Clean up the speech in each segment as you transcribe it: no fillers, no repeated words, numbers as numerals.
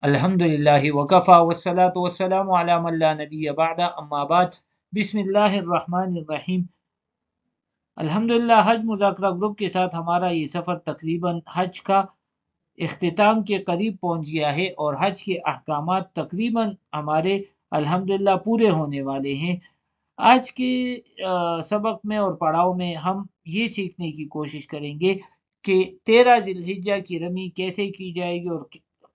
الحمدللہ وکفا والصلاة والسلام علی من لا نبی بعد اما بعد بسم اللہ الرحمن الرحیم۔ الحمدللہ حج مذاکرہ گروپ کے ساتھ ہمارا یہ سفر تقریباً حج کا اختتام کے قریب پہنچ گیا ہے اور حج کے احکامات تقریباً ہمارے الحمدللہ پورے ہونے والے ہیں۔ آج کے سبق میں اور پڑھاؤ میں ہم یہ سیکھنے کی کوشش کریں گے کہ 13 ذی الحجہ کی رمی کیسے کی جائے گی اور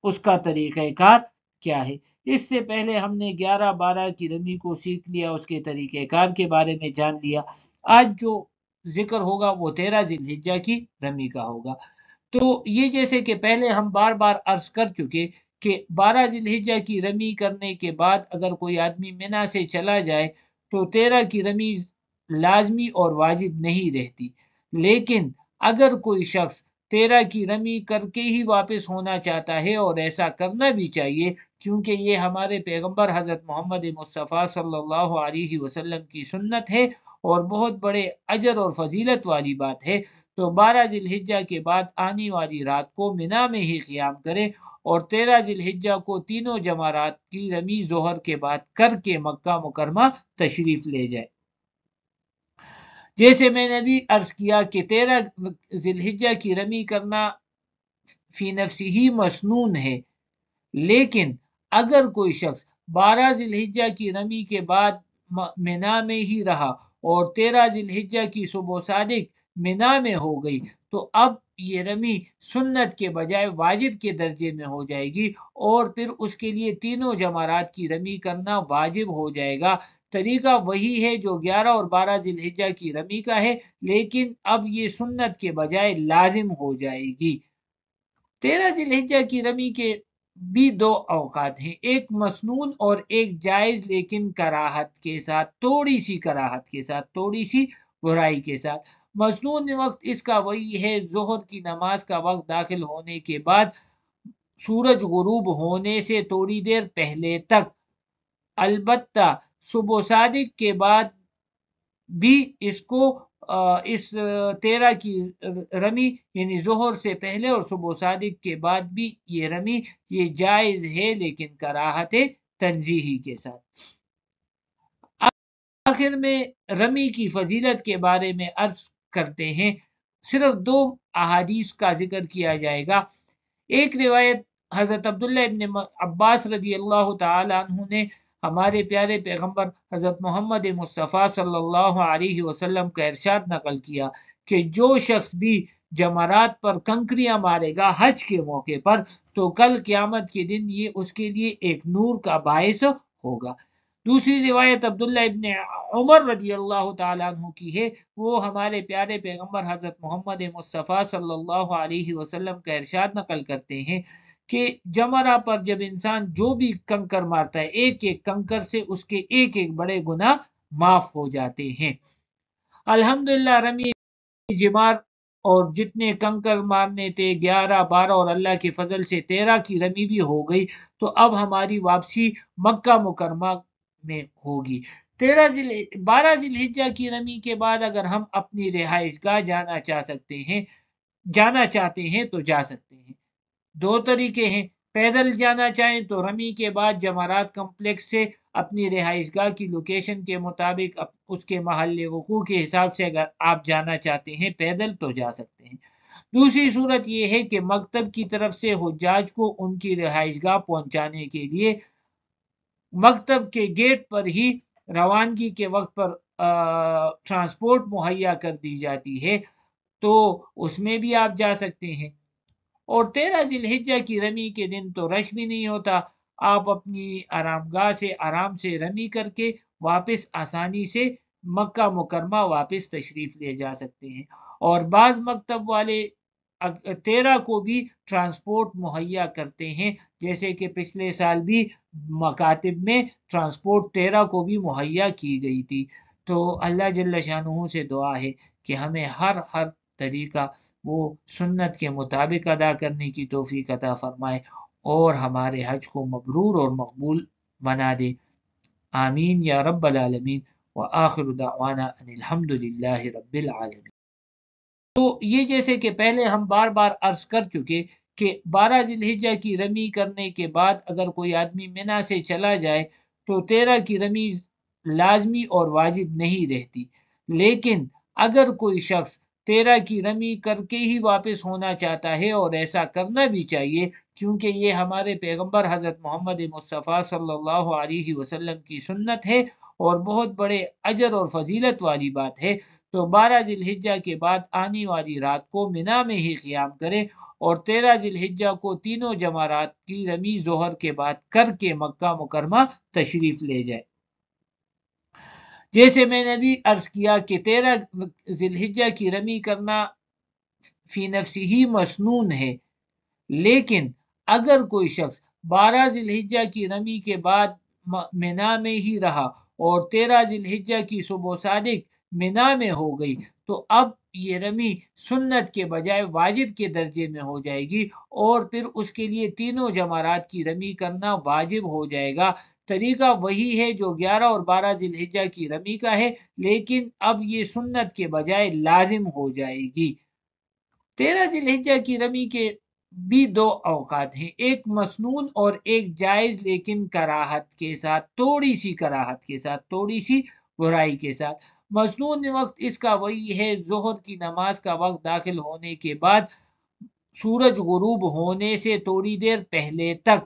اس کا طریقہ کار کیا ہے۔ اس سے پہلے ہم نے 11-12 کی رمی کو سیکھ لیا، اس کے طریقہ کار کے بارے میں جان لیا۔ آج جو ذکر ہوگا وہ 13 ذی الحجہ کی رمی کا ہوگا۔ تو یہ جیسے کہ پہلے ہم بار بار عرض کر چکے کہ 12 ذی الحجہ کی رمی کرنے کے بعد اگر کوئی آدمی منا سے چلا جائے تو 13 کی رمی لازمی اور واجب نہیں رہتی، لیکن اگر کوئی شخص 13 کی رمی کر کے ہی واپس ہونا چاہتا ہے، اور ایسا کرنا بھی چاہیے کیونکہ یہ ہمارے پیغمبر حضرت محمد مصطفیٰ صلی اللہ علیہ وسلم کی سنت ہے اور بہت بڑے اجر اور فضیلت والی بات ہے، تو 12 ذی الحجہ کے بعد آنے والی رات کو منا میں ہی قیام کرے اور 13 ذی الحجہ کو تینوں جمرات کی رمی ظہر کے بعد کر کے مکہ مکرمہ تشریف لے جائے۔ جیسے میں نے بھی عرض کیا کہ 13 ذی الحجہ کی رمی کرنا فی نفسی ہی مسنون ہے، لیکن اگر کوئی شخص 12 ذی الحجہ کی رمی کے بعد منا میں ہی رہا اور 13 ذی الحجہ کی صبح صادق منا میں ہو گئی تو اب یہ رمی سنت کے بجائے واجب کے درجے میں ہو جائے گی اور پھر اس کے لیے تینوں جمرات کی رمی کرنا واجب ہو جائے گا۔ طریقہ وہی ہے جو 11 اور 12 ذی الحجہ کی رمی کا ہے، لیکن اب یہ سنت کے بجائے لازم ہو جائے گی۔ 13 ذی الحجہ کی رمی کے بھی دو اوقات ہیں، ایک مسنون اور ایک جائز، لیکن کراہت کے ساتھ، تھوڑی سی کراہت کے ساتھ، تھوڑی سی برائی کے ساتھ۔ مسنون وقت اس کا وہی ہے ظہر کی نماز کا وقت داخل ہونے کے بعد سورج غروب ہونے سے تھوڑی دیر پہلے تک، البتہ صبح صادق کے بعد بھی اس کو اس 13 کی رمی یعنی ظہر سے پہلے اور صبح صادق کے بعد بھی یہ رمی یہ جائز ہے، لیکن کراہت تنزیہی کے ساتھ۔ آخر میں رمی کی فضیلت کے بارے میں عرض کرتے ہیں، صرف 2 احادیث کا ذکر کیا جائے گا۔ ایک روایت حضرت عبداللہ ابن عباس رضی اللہ تعالی عنہ نے ہمارے پیارے پیغمبر حضرت محمد مصطفیٰ صلی اللہ علیہ وسلم کا ارشاد نقل کیا کہ جو شخص بھی جمرات پر کنکریاں مارے گا حج کے موقع پر تو کل قیامت کے دن یہ اس کے لیے ایک نور کا باعث ہوگا۔ دوسری روایت عبداللہ ابن عمر رضی اللہ تعالیٰ عنہ کی ہے، وہ ہمارے پیارے پیغمبر حضرت محمد مصطفیٰ صلی اللہ علیہ وسلم کا ارشاد نقل کرتے ہیں کہ جمرہ پر جب انسان جو بھی کنکر مارتا ہے، ایک ایک کنکر سے اس کے ایک ایک بڑے گناہ معاف ہو جاتے ہیں۔ الحمدللہ رمی جمار اور جتنے کنکر مارنے تھے 11 12 اور اللہ کے فضل سے 13 کی رمی بھی ہو گئی، تو اب ہماری واپسی مکہ مکرمہ میں ہوگی۔ 12 ذی الحجہ کی رمی کے بعد اگر ہم اپنی رہائش گاہ جانا چاہتے ہیں تو جا سکتے ہیں۔ 2 طریقے ہیں، پیدل جانا چاہیں تو رمی کے بعد جمرات کمپلیکس سے اپنی رہائش گاہ کی لوکیشن کے مطابق اس کے محل وقوع کے حساب سے اگر آپ جانا چاہتے ہیں پیدل تو جا سکتے ہیں۔ دوسری صورت یہ ہے کہ مکتب کی طرف سے حجاج کو ان کی رہائش گاہ پہنچانے کے لیے مکتب کے گیٹ پر ہی روانگی کے وقت پر ٹرانسپورٹ مہیا کر دی جاتی ہے، تو اس میں بھی آپ جا سکتے ہیں۔ اور 13 ذی الحجہ کی رمی کے دن تو رش بھی نہیں ہوتا، آپ اپنی آرام گاہ سے آرام سے رمی کر کے واپس آسانی سے مکہ مکرمہ واپس تشریف لے جا سکتے ہیں۔ اور بعض مکتب والے 13 کو بھی ٹرانسپورٹ مہیا کرتے ہیں، جیسے کہ پچھلے سال بھی مکاتب میں ٹرانسپورٹ 13 کو بھی مہیا کی گئی تھی۔ تو اللہ جل شانہ سے دعا ہے کہ ہمیں ہر طریقہ وہ سنت کے مطابق ادا کرنے کی توفیق عطا فرمائے اور ہمارے حج کو مبرور اور مقبول بنا دے، آمین یا رب العالمین، وآخر دعوانا ان الحمد للہ رب العالمین۔ تو یہ جیسے کہ پہلے ہم بار بار عرض کر چکے کہ 12 ذی الحجہ کی رمی کرنے کے بعد اگر کوئی آدمی منا سے چلا جائے تو 13 کی رمی لازمی اور واجب نہیں رہتی، لیکن اگر کوئی شخص 13 کی رمی کر کے ہی واپس ہونا چاہتا ہے، اور ایسا کرنا بھی چاہیے کیونکہ یہ ہمارے پیغمبر حضرت محمد مصطفیٰ صلی اللہ علیہ وسلم کی سنت ہے اور بہت بڑے اجر اور فضیلت والی بات ہے، تو 12 ذی الحجہ کے بعد آنے والی رات کو منا میں ہی قیام کرے اور 13 ذی الحجہ کو تینوں جمرات کی رمی ظہر کے بعد کر کے مکہ مکرمہ تشریف لے جائے۔ جیسے میں نے بھی عرض کیا کہ 13 ذی الحجہ کی رمی کرنا فی نفسی ہی مسنون ہے، لیکن اگر کوئی شخص 12 ذی الحجہ کی رمی کے بعد منا میں ہی رہا اور 13 ذی الحجہ کی صبح صادق منا میں ہو گئی تو اب یہ رمی سنت کے بجائے واجب کے درجے میں ہو جائے گی، اور پھر اس کے لیے تینوں جمرات کی رمی کرنا واجب ہو جائے گا۔ طریقہ وہی ہے جو 11 اور 12 ذی الحجہ کی رمی کا ہے، لیکن اب یہ سنت کے بجائے لازم ہو جائے گی۔ 13 ذی الحجہ کی رمی کے بھی دو اوقات ہیں، ایک مسنون اور ایک جائز، لیکن کراہت کے ساتھ، تھوڑی سی کراہت کے ساتھ، تھوڑی سی برائی کے ساتھ۔ مسنون وقت اس کا وہی ہے ظہر کی نماز کا وقت داخل ہونے کے بعد سورج غروب ہونے سے تھوڑی دیر پہلے تک،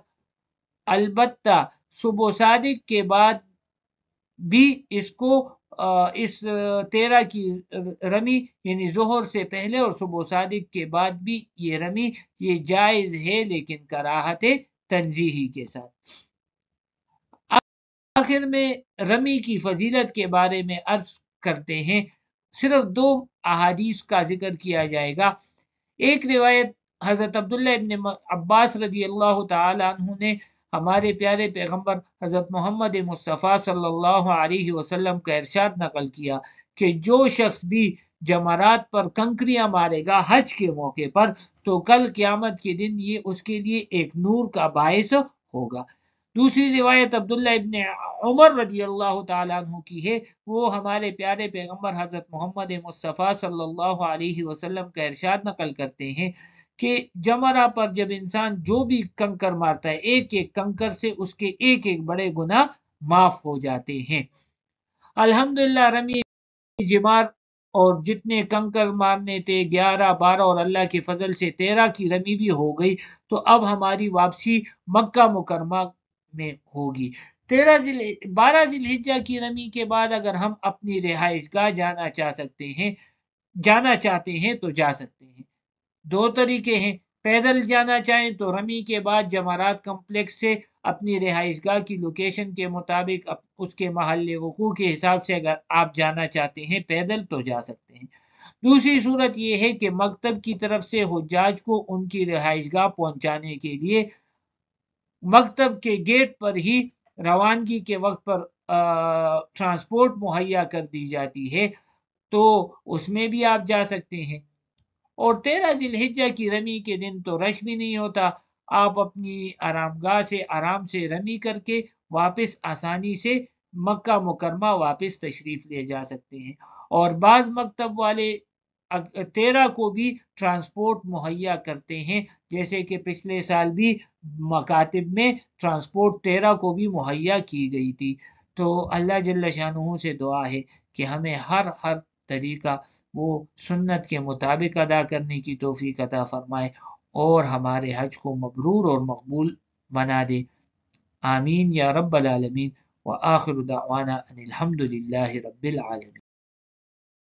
البتہ صبح صادق کے بعد بھی اس کو اس 13 کی رمی یعنی ظہر سے پہلے اور صبح صادق کے بعد بھی یہ رمی یہ جائز ہے، لیکن کراہت تنزیہی کے ساتھ۔ آخر میں رمی کی فضیلت کے بارے میں عرض کرتے ہیں، صرف دو احادیث کا ذکر کیا جائے گا۔ ایک روایت حضرت عبداللہ ابن عباس رضی اللہ تعالی عنہ نے ہمارے پیارے پیغمبر حضرت محمد مصطفیٰ صلی اللہ علیہ وسلم کا ارشاد نقل کیا کہ جو شخص بھی جمرات پر کنکریاں مارے گا حج کے موقع پر تو کل قیامت کے دن یہ اس کے لیے ایک نور کا باعث ہوگا۔ دوسری روایت عبداللہ ابن عمر رضی اللہ تعالیٰ عنہ کی ہے، وہ ہمارے پیارے پیغمبر حضرت محمد مصطفیٰ صلی اللہ علیہ وسلم کا ارشاد نقل کرتے ہیں کہ جمرہ پر جب انسان جو بھی کنکر مارتا ہے ایک ایک کنکر سے اس کے ایک ایک بڑے گناہ معاف ہو جاتے ہیں۔ الحمدللہ رمی جمار اور جتنے کنکر مارنے تھے 11 12 اور اللہ کے فضل سے 13 کی رمی بھی ہو گئی، تو اب ہماری واپسی مکہ مکرمہ میں ہوگی۔ 12 ذی الحجہ کی رمی کے بعد اگر ہم اپنی رہائش گاہ جانا چاہتے ہیں تو جا سکتے ہیں۔ دو طریقے ہیں، پیدل جانا چاہیں تو رمی کے بعد جمرات کمپلیکس سے اپنی رہائش گاہ کی لوکیشن کے مطابق اس کے محل وقوع کے حساب سے اگر آپ جانا چاہتے ہیں پیدل تو جا سکتے ہیں۔ دوسری صورت یہ ہے کہ مکتب کی طرف سے حجاج کو ان کی رہائش گاہ پہنچانے کے لیے مکتب کے گیٹ پر ہی روانگی کے وقت پر ٹرانسپورٹ مہیا کر دی جاتی ہے، تو اس میں بھی آپ جا سکتے ہیں۔ اور 13 ذی الحجہ کی رمی کے دن تو رش بھی نہیں ہوتا، آپ اپنی آرام گاہ سے آرام سے رمی کر کے واپس آسانی سے مکہ مکرمہ واپس تشریف لے جا سکتے ہیں۔ اور بعض مکتب والے 13 کو بھی ٹرانسپورٹ مہیا کرتے ہیں، جیسے کہ پچھلے سال بھی مکاتب میں ٹرانسپورٹ 13 کو بھی مہیا کی گئی تھی۔ تو اللہ جل شانہ سے دعا ہے کہ ہمیں ہر طریقہ وہ سنت کے مطابق ادا کرنے کی توفیق عطا فرمائے اور ہمارے حج کو مبرور اور مقبول بنا دے۔ آمین یا رب العالمین، وآخر دعوانا ان الحمد للہ رب العالمین۔